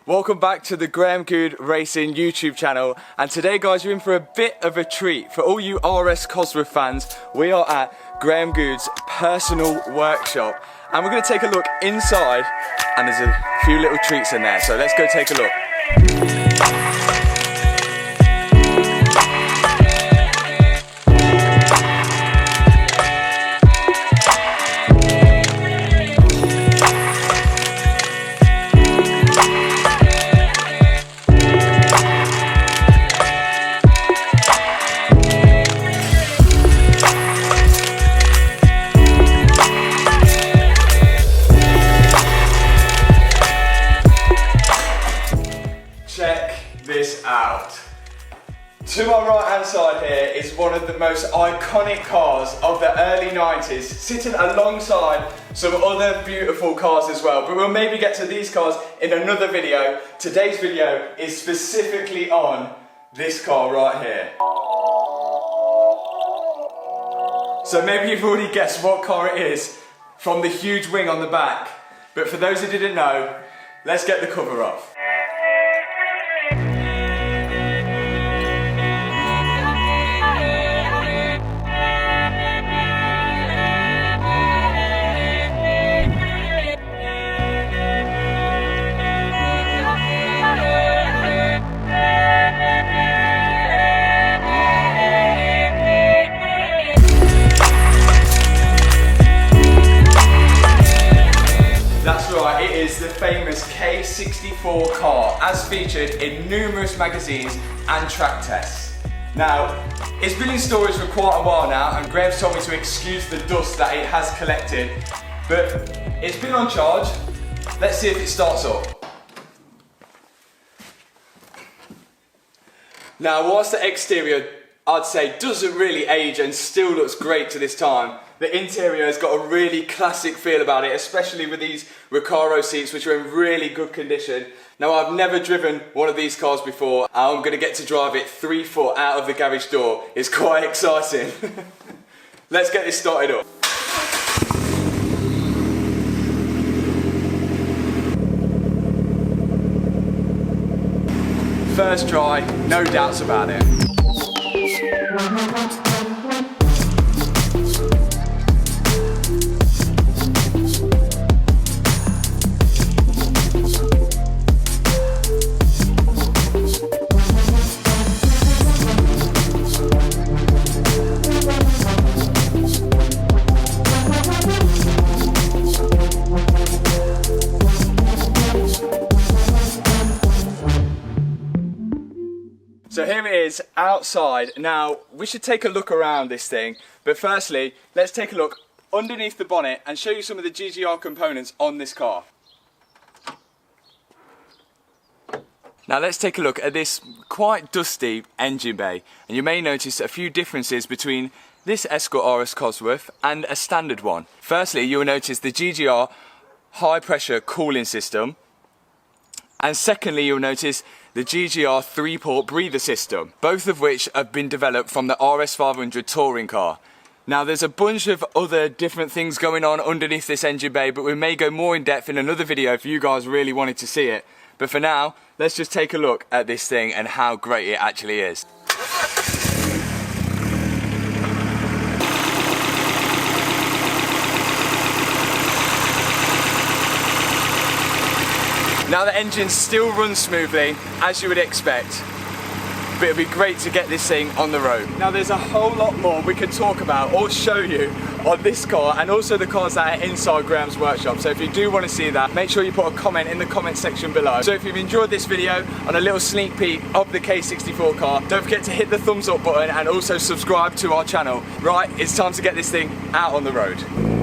Welcome back to the Goode Racing YouTube channel, and today guys you're in for a bit of a treat. For all you RS Cosworth fans, we are at Goode's personal workshop and we're going to take a look inside, and there's a few little treats in there, so let's go take a look. Check this out. To my right hand side here is one of the most iconic cars of the early 90s, sitting alongside some other beautiful cars as well, but we'll maybe get to these cars in another video. Today's video is specifically on this car right here. So maybe you've already guessed what car it is from the huge wing on the back, but for those who didn't know, let's get the cover off. That's right, it is the famous K64 car, as featured in numerous magazines and track tests. Now, it's been in storage for quite a while now, and Graham's told me to excuse the dust that it has collected, but it's been on charge. Let's see if it starts up. Now, whilst the exterior, I'd say, doesn't really age and still looks great to this time, the interior has got a really classic feel about it, especially with these Recaro seats, which are in really good condition. Now, I've never driven one of these cars before. I'm going to get to drive it 3 foot out of the garage door. It's quite exciting. Let's get this started up. First try, no doubts about it. So here it is outside. Now we should take a look around this thing, but firstly let's take a look underneath the bonnet and show you some of the GGR components on this car. Now let's take a look at this quite dusty engine bay, and you may notice a few differences between this Escort RS Cosworth and a standard one. Firstly, you'll notice the GGR high pressure cooling system, and secondly you'll notice the GGR 3-port breather system, both of which have been developed from the RS 500 touring car. Now there's a bunch of other different things going on underneath this engine bay, but we may go more in depth in another video if you guys really wanted to see it. But for now, let's just take a look at this thing and how great it actually is. Now the engine still runs smoothly, as you would expect, but it'd be great to get this thing on the road. Now there's a whole lot more we could talk about or show you on this car, and also the cars that are inside Graham's workshop. So if you do want to see that, make sure you put a comment in the comment section below. So if you've enjoyed this video on a little sneak peek of the K64 car, don't forget to hit the thumbs up button and also subscribe to our channel. Right, it's time to get this thing out on the road.